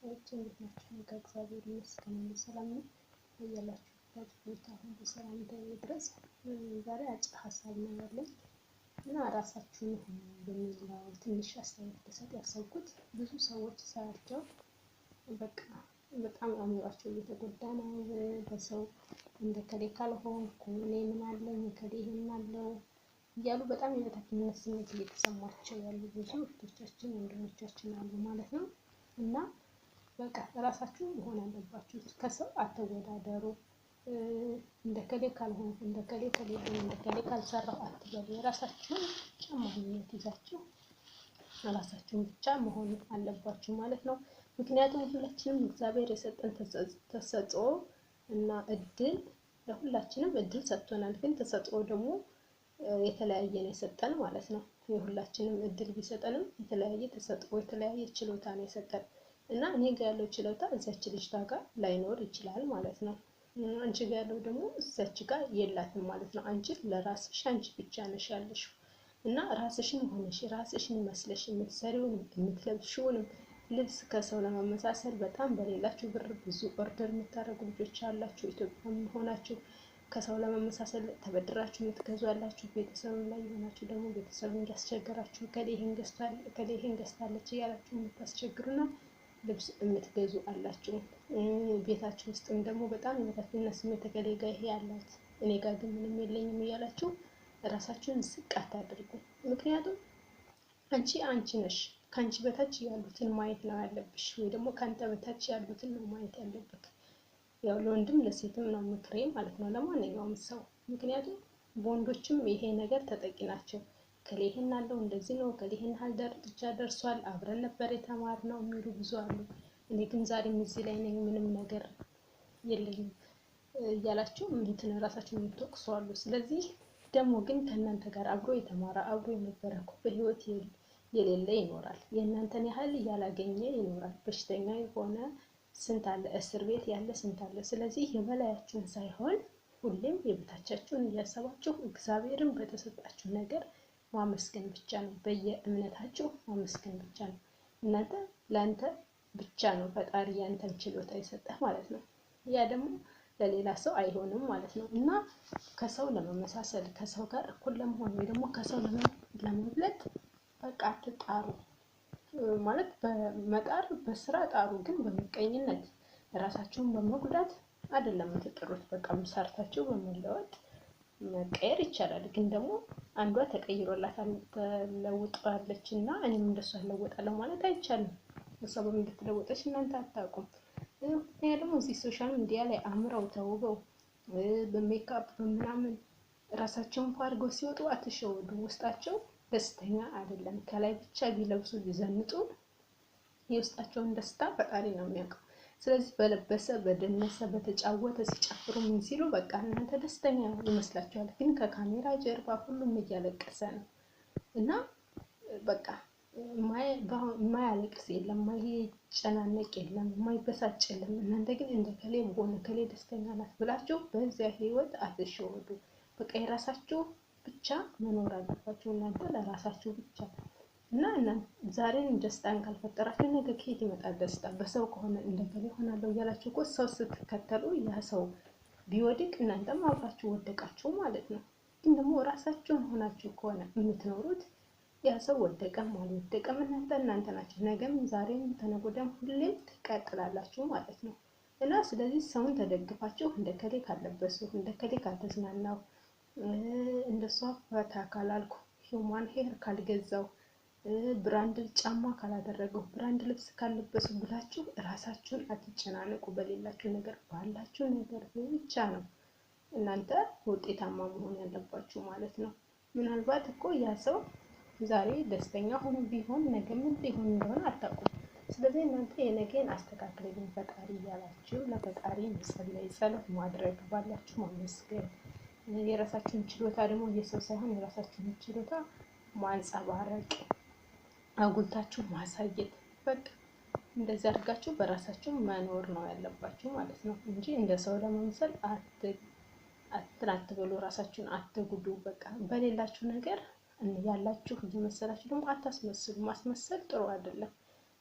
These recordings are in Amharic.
ቤተሰቦች እንዴት ናችሁ? ከእግዚአብሔር ይመስገን ሰላም ነው። ያላችሁበት ቦታ ሁሉ ሰላም ድረስ። ዛሬ አጭር ሀሳብ ነው ያለኝ እና ራሳችሁን ሆኑ በሚለው ትንሽ አስተያየት ልሰጥ ያሰብኩት። ብዙ ሰዎች ሳያቸው በቃ በጣም አእምሯቸው እየተጎዳ ነው። በሰው እንደ ከሌ ካልሆንኩ እኔ ምን አለኝ ከሌ ይሄን አለው እያሉ በጣም የበታችነት ስሜት እየተሰማቸው ያሉ ብዙ እህቶቻችን ወንድሞቻችን አሉ ማለት ነው። እና በቃ ራሳችሁ መሆን አለባችሁ። ከሰው አትወዳደሩ። እንደ ከሌ ካልሆንኩ እንደ ከሌ ከሌለኝ እንደ ከሌ ካልሰራሁ አትበሉ። የራሳችሁን ብቻ ማንነት ይዛችሁ ራሳችሁን ብቻ መሆን አለባችሁ ማለት ነው። ምክንያቱም ሁላችንም እግዚአብሔር የሰጠን ተሰጥኦ እና እድል ለሁላችንም እድል ሰጥቶናል። ግን ተሰጥኦ ደግሞ የተለያየ ነው የሰጠን ማለት ነው። የሁላችንም እድል ቢሰጠንም የተለያየ ተሰጥኦ የተለያየ ችሎታ ነው የሰጠን እና እኔ ጋር ያለው ችሎታ እዛች ልጅ ጋር ላይኖር ይችላል ማለት ነው። አንቺ ጋር ያለው ደግሞ እዛች ጋር የላትም ማለት ነው። አንቺ ለራስሽ አንቺ ብቻ ነሽ ያለሽው እና ራስሽን ሆነሽ ራስሽን መስለሽ የምትሰሪውን የምትለብሺውን ልብስ ከሰው ለመመሳሰል በጣም በሌላችሁ ብር ብዙ ኦርደር የምታደርጉ ልጆች አላችሁ። ኢትዮጵያም ሆናችሁ ከሰው ለመመሳሰል ተበድራችሁ የምትገዙ አላችሁ። ቤተሰብ ላይ የሆናችሁ ደግሞ ቤተሰብ እያስቸገራችሁ ከሌ ይሄን ገዝታለች እያላችሁ የምታስቸግሩና ልብስ የምትገዙ አላችሁ። ቤታችሁ ውስጥም ደግሞ በጣም የበታችነት ስሜት ከሌ ጋር ይሄ ያላት እኔ ጋር ግን ምንም የለኝም እያላችሁ ራሳችሁን ዝቅ አታድርጉ። ምክንያቱም አንቺ ነሽ። ከአንቺ በታች ያሉትን ማየት ነው ያለብሽ፣ ወይ ደግሞ ከአንተ በታች ያሉትን ነው ማየት ያለብክ። ያው ለወንድም ለሴትም ነው ምክሬ ማለት ነው፣ ለማንኛውም ሰው። ምክንያቱም በወንዶችም ይሄ ነገር ተጠቂ ናቸው። ከሌ ይሄን አለው እንደዚህ ነው፣ ከሌ ይሄን ያህል ደረጃ ደርሷል፣ አብረን ነበር የተማርነው የሚሉ ብዙ አሉ። እኔ ግን ዛሬም እዚህ ላይ ነኝ፣ ምንም ነገር የለኝም እያላችሁ እንትን ራሳችሁን የምትወቅሱ አሉ። ስለዚህ ደግሞ ግን ከእናንተ ጋር አብሮ የተማረ አብሮ የነበረ እኮ በህይወት የሌለ ይኖራል። የእናንተን ያህል ያላገኘ ይኖራል። በሽተኛ የሆነ ስንት አለ፣ እስር ቤት ያለ ስንት አለ። ስለዚህ የበላያችሁን ሳይሆን ሁሌም የበታቻችሁን እያሰባችሁ እግዚአብሔርን በተሰጣችሁ ነገር ማመስገን ብቻ ነው። በየእምነታችሁ ማመስገን ብቻ ነው። እናንተ ለአንተ ብቻ ነው ፈጣሪ ያንተን ችሎታ የሰጠህ ማለት ነው። ያ ደግሞ ለሌላ ሰው አይሆንም ማለት ነው። እና ከሰው ለመመሳሰል ከሰው ጋር እኩል ለመሆን ወይ ደግሞ ከሰው ለመብለጥ በቃ አትጣሩ ማለት በመጣር በስራ ጣሩ፣ ግን በምቀኝነት ራሳችሁን በመጉዳት አይደለም የምትጥሩት። በቃ ሰርታችሁ በመለወጥ መቀየር ይቻላል። ግን ደግሞ አንዷ ተቀይሮላታል ተለውጣለች እና እኔም እንደሷ አለወጣለሁ ማለት አይቻልም። እሷ በምን እንደተለወጠች እናንተ አታውቁም። ያ ደግሞ እዚህ ሶሻል ሚዲያ ላይ አምረው ተውበው በሜካፕ በምናምን ራሳቸውን አድርገው ሲወጡ አትሸወዱ። ውስጣቸው ደስተኛ አይደለም። ከላይ ብቻ ቢለብሱ ቢዘንጡ የውስጣቸውን ደስታ ፈጣሪ ነው የሚያውቀው። ስለዚህ በለበሰ በደነሰ በተጫወተ ሲጨፍሩ ምን ሲሉ በቃ እናንተ ደስተኛ ይመስላችኋል። ግን ከካሜራ ጀርባ ሁሉም እያለቀሰ ነው እና በቃ የማያለቅስ የለም፣ የማይጨናነቅ የለም፣ የማይበሳጭ የለም። እናንተ ግን እንደ ከሌ በሆነ ከሌ ደስተኛ ናት ብላችሁ በዚያ ህይወት አትሸወዱ። በቃ የራሳችሁ ብቻ መኖር አለባችሁ እናንተ ለራሳችሁ ብቻ እና ዛሬን ደስታን ካልፈጠራችሁ ነገ ከየት ይመጣል ደስታ? በሰው ከሆነ እንደገና ሆናለሁ እያላችሁ እኮ ሰው ስትከተሉ ያ ሰው ቢወድቅ እናንተም አብራችሁ ወደቃችሁ ማለት ነው። ግን ደግሞ ራሳችሁን ሆናችሁ ከሆነ የምትኖሩት ያ ሰው ወደቀም አልወደቀም እናንተ ናችሁ። ነገም ዛሬም ተነገ ወዲያም ሁሌም ትቀጥላላችሁ ማለት ነው። እና ስለዚህ ሰውን ተደግፋችሁ እንደ ከሌ ካለበሱ እንደ ከሌ ካልተዝናናው እንደሷ ፈታ ካላልኩ ሂውማን ሄር ካልገዛው ብራንድ ጫማ ካላደረገው ብራንድ ልብስ ካልለበሱ ብላችሁ ራሳችሁን አትጨናነቁ። በሌላችሁ ነገር ባላችሁ ነገር ብቻ ነው እናንተ ውጤታማ መሆን ያለባችሁ ማለት ነው። ምናልባት እኮ ያ ሰው ዛሬ ደስተኛ ሆኖ ቢሆን ነገ ምን ሊሆን እንደሆነ አታውቁም። ስለዚህ እናንተ የነገን አስተካክሉልኝ ፈጣሪ እያላችሁ ለፈጣሪ መጸለይ፣ ጸሎት ማድረግ፣ ባላችሁ ማመስገን፣ የራሳችሁን ችሎታ ደግሞ የሰው ሳይሆን የራሳችሁን ችሎታ ማንጸባረቅ፣ አጉልታችሁ ማሳየት። በቃ እንደዚህ አድርጋችሁ በራሳችሁ መኖር ነው ያለባችሁ ማለት ነው እንጂ እንደ ሰው ለመምሰል አትበሉ። ራሳችሁን አትጉዱ። በቃ በሌላችሁ ነገር ያላችሁ እየመሰላችሁ ደግሞ አታስመስሉ። ማስመሰል ጥሩ አይደለም።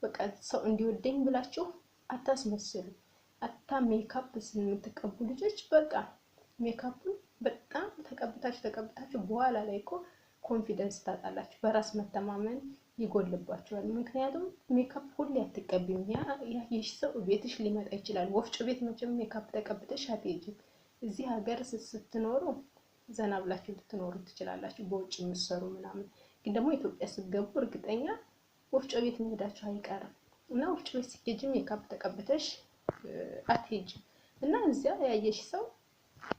በቃ ሰው እንዲወደኝ ብላችሁ አታስመስሉ። አታ ሜካፕ የምትቀቡ ልጆች በቃ ሜካፑን በጣም ተቀብታችሁ በኋላ ላይ እኮ ኮንፊደንስ ታጣላችሁ፣ በራስ መተማመን ይጎልባችኋል። ምክንያቱም ሜካፕ ሁሌ አትቀቢም። ያየሽ ሰው ቤትሽ ሊመጣ ይችላል። ወፍጮ ቤት መቼም ሜካፕ ተቀብተሽ አትሄጂም። እዚህ ሀገር ስትኖሩ ዘና ብላችሁ ልትኖሩ ትችላላችሁ፣ በውጭ የምትሰሩ ምናምን። ግን ደግሞ ኢትዮጵያ ስትገቡ እርግጠኛ ወፍጮ ቤት መሄዳችሁ አይቀርም እና ወፍጮ ቤት ስትሄጂ ሜካፕ ተቀብተሽ አትሄጂም እና እዚያ ያየሽ ሰው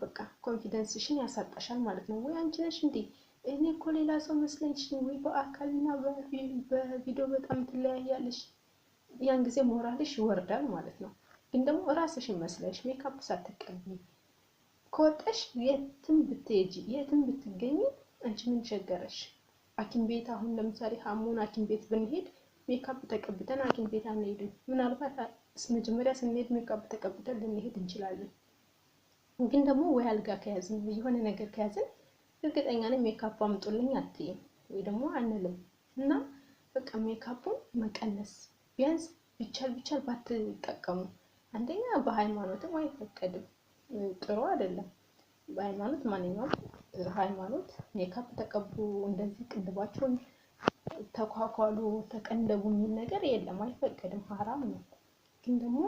በቃ ኮንፊደንስሽን ያሳጣሻል ማለት ነው። ወይ አንቺ ነሽ እንዴ እኔ እኮ ሌላ ሰው መስለሽ፣ ወይ በአካልና በቪዲዮ በጣም ትለያያለሽ። ያን ጊዜ ሞራልሽ ይወርዳል ማለት ነው። ግን ደግሞ ራስሽን መስለሽ ሜካፕ ሳትቀቢ ከወጣሽ የትም ብትሄጂ የትም ብትገኙ አንቺ ምን ቸገረሽ? ሐኪም ቤት አሁን ለምሳሌ ሐሞን ሐኪም ቤት ብንሄድ ሜካፕ ተቀብተን ሐኪም ቤት አንሄድም። ምናልባት መጀመሪያ ስንሄድ ሜካፕ ተቀብተን ልንሄድ እንችላለን። ግን ደግሞ ወይ አልጋ ከያዝን የሆነ ነገር ከያዝን እርግጠኛ ነኝ ሜካፕ አምጡልኝ አትይም ወይ ደግሞ አንልም። እና በቃ ሜካፑን መቀነስ ቢያንስ ቢቻል ባትጠቀሙ። አንደኛ በሃይማኖትም አይፈቀድም፣ ጥሩ አይደለም። በሃይማኖት ማንኛውም ሃይማኖት ሜካፕ ተቀቡ፣ እንደዚህ ቅንድባቸውን ተኳኳሉ፣ ተቀንደቡ የሚል ነገር የለም፣ አይፈቀድም፣ ሐራም ነው። ግን ደግሞ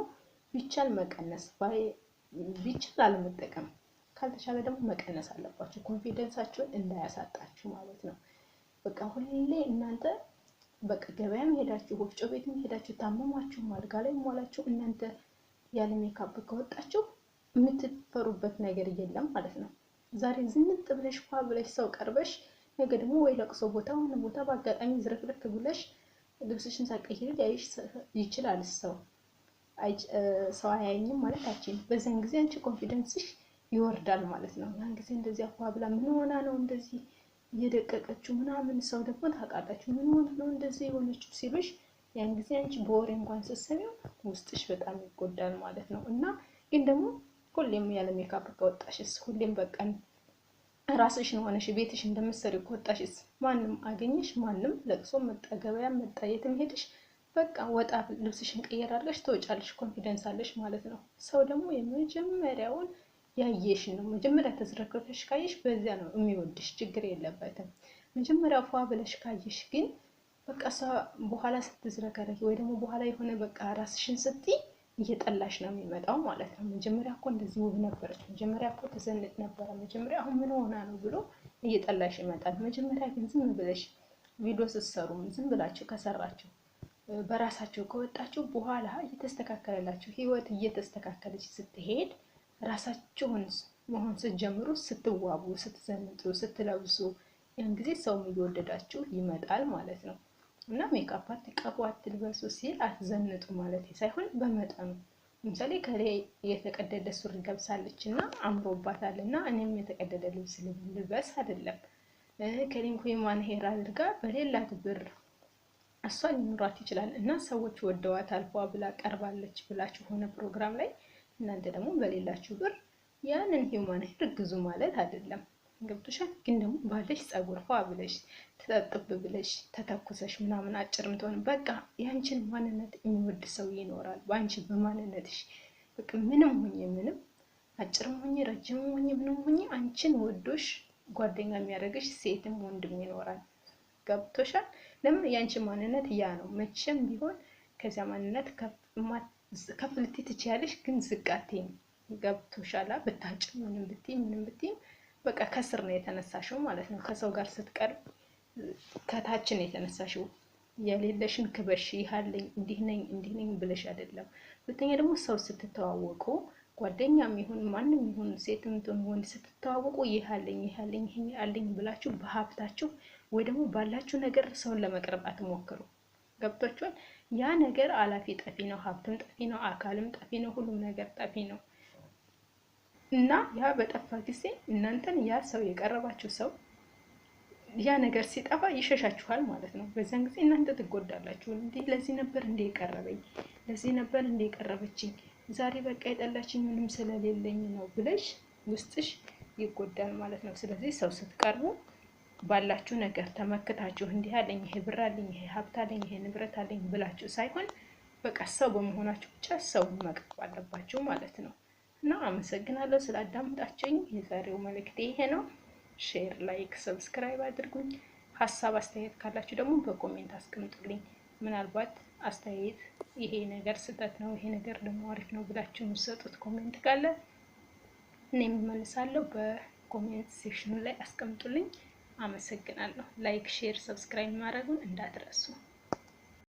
ቢቻል መቀነስ ቢቻል አለመጠቀም፣ ካልተቻለ ደግሞ መቀነስ አለባችሁ፣ ኮንፊደንሳችሁን እንዳያሳጣችሁ ማለት ነው። በቃ ሁሌ እናንተ በቃ ገበያም ሄዳችሁ ወፍጮ ቤትም ሄዳችሁ ታመማችሁ አልጋ ላይ ሞላችሁ እናንተ ያለ ሜካፕ ከወጣችሁ የምትፈሩበት ነገር የለም ማለት ነው። ዛሬ ዝንጥ ብለሽ ብለሽ ሰው ቀርበሽ ነገ ደግሞ ወይ ለቅሶ ቦታ ሆነ ቦታ በአጋጣሚ ዝርክርክ ብለሽ ልብስሽን ሳትቀይሪ ሊያይሽ ይችላል። ሰው አያየኝም ማለት አትችይም። በዛን ጊዜ አንቺ ኮንፊደንስሽ ይወርዳል ማለት ነው። ያን ጊዜ እንደዚህ ብላ ምን ሆና ነው እንደዚህ እየደቀቀችው ምናምን፣ ሰው ደግሞ ታውቃላችሁ ምን ሆና ነው እንደዚህ የሆነችው ሲሉሽ ያን ጊዜ አንቺ በወሬ እንኳን ስትሰሚው ውስጥሽ በጣም ይጎዳል ማለት ነው። እና ግን ደግሞ ሁሌም ያለ ሜካፕ ከወጣሽስ፣ ሁሌም በቀን ራስሽን ሆነሽ ቤትሽ እንደምትሰሪው ከወጣሽስ፣ ማንም አገኘሽ ማንም ለቅሶ መጣ ገበያ መጣ የትም ሄድሽ በቃ ወጣ ልብስሽን ቀየር አድርገሽ ትወጫለሽ፣ ኮንፊደንስ አለሽ ማለት ነው። ሰው ደግሞ የመጀመሪያውን ያየሽ ነው። መጀመሪያ ተዝረክርከሽ ካየሽ በዚያ ነው የሚወድሽ፣ ችግር የለበትም። መጀመሪያ ብለሽ ካየሽ ግን በቃ በኋላ ስትዝረከረኪ ወይ ደግሞ በኋላ የሆነ በቃ ራስሽን ስትይ እየጠላሽ ነው የሚመጣው ማለት ነው። መጀመሪያ እኮ እንደዚህ ውብ ነበረች፣ መጀመሪያ እኮ ተዘንጥ ነበረ፣ መጀመሪያ አሁን ምን ሆና ነው ብሎ እየጠላሽ ይመጣል። መጀመሪያ ግን ዝም ብለሽ ቪዲዮ ስትሰሩ ዝም ብላችሁ ከሰራችሁ በራሳችሁ ከወጣችሁ በኋላ እየተስተካከለላችሁ ህይወት እየተስተካከለች ስትሄድ ራሳችሁን መሆን ስትጀምሩ፣ ስትዋቡ፣ ስትዘንጡ፣ ስትለብሱ ያን ጊዜ ሰውም እየወደዳችሁ ይመጣል ማለት ነው። እና ሜካፕ አትቀቡ አትልበሱ ሲል አትዘንጡ ማለት ሳይሆን በመጠኑ። ለምሳሌ ከላይ የተቀደደ ሱሪ ለብሳለች እና አምሮባታል እና እኔም የተቀደደ ልብስ ልበስ አይደለም። ከሊንኩ የማን ሄር አድርጋ በሌላት ብር እሷ ሊኖራት ይችላል እና ሰዎች ወደዋት አልፏ ብላ ቀርባለች ብላችሁ ሆነ ፕሮግራም ላይ እናንተ ደግሞ በሌላችሁ ብር ያንን ሂውማን ሄር ግዙ ማለት አይደለም። ገብቶሻል? ግን ደግሞ ባለሽ ጸጉር ብለሽ ተጠጥብ ብለሽ ተተኩሰሽ ምናምን አጭርም ትሆን በቃ ያንቺን ማንነት የሚወድ ሰው ይኖራል በአንቺ በማንነትሽ። በቃ ምንም አጭርም ሆኜ ረጅም ሆኜ ምንም ሆኜ አንቺን ወዶሽ ጓደኛ የሚያደርግሽ ሴትም ወንድም ይኖራል። ገብቶሻል? ለምን ያንቺ ማንነት ያ ነው። መቼም ቢሆን ከዚያ ማንነት ከፍ ልትይ ትችያለሽ፣ ግን ዝቅ አትይም። ገብቶሻል? ብታጭም ምንም ብትይ በቃ ከስር ነው የተነሳሽው ማለት ነው። ከሰው ጋር ስትቀርብ ከታች ነው የተነሳሽው። የሌለሽን ክበሽ ይሃለኝ እንዲህ ነኝ ብለሽ አይደለም። ሁለተኛ ደግሞ ሰው ስትተዋወቁ ጓደኛም ይሁን ማንም ይሁን ሴትም ትሁን ወንድ ስትተዋወቁ ይሃለኝ ብላችሁ በሀብታችሁ ወይ ደግሞ ባላችሁ ነገር ሰውን ለመቅረብ አትሞክሩ። ገብቷችኋል? ያ ነገር አላፊ ጠፊ ነው። ሀብትም ጠፊ ነው፣ አካልም ጠፊ ነው፣ ሁሉም ነገር ጠፊ ነው። እና ያ በጠፋ ጊዜ እናንተን ያ ሰው የቀረባችሁ ሰው ያ ነገር ሲጠፋ ይሸሻችኋል ማለት ነው። በዛን ጊዜ እናንተ ትጎዳላችሁ። ለዚህ ነበር የቀረበኝ፣ ለዚህ ነበር የቀረበችኝ፣ ዛሬ በቃ የጠላችኝ ምንም ስለሌለኝ ነው ብለሽ ውስጥሽ ይጎዳል ማለት ነው። ስለዚህ ሰው ስትቀርቡ ባላችሁ ነገር ተመክታችሁ እንዲህ አለኝ፣ ይሄ ብር አለኝ፣ ይሄ ሀብት አለኝ፣ ይሄ ንብረት አለኝ ብላችሁ ሳይሆን በቃ ሰው በመሆናችሁ ብቻ ሰው መቅረብ አለባችሁ ማለት ነው። እና አመሰግናለሁ ስላዳመጣችሁኝ። የዛሬው መልእክቴ ይሄ ነው። ሼር፣ ላይክ፣ ሰብስክራይብ አድርጉኝ። ሀሳብ አስተያየት ካላችሁ ደግሞ በኮሜንት አስቀምጡልኝ። ምናልባት አስተያየት ይሄ ነገር ስህተት ነው፣ ይሄ ነገር ደግሞ አሪፍ ነው ብላችሁ የምትሰጡት ኮሜንት ካለ እኔም እመልሳለሁ። በኮሜንት ሴክሽኑ ላይ አስቀምጡልኝ። አመሰግናለሁ። ላይክ፣ ሼር፣ ሰብስክራይብ ማድረጉን እንዳትረሱ።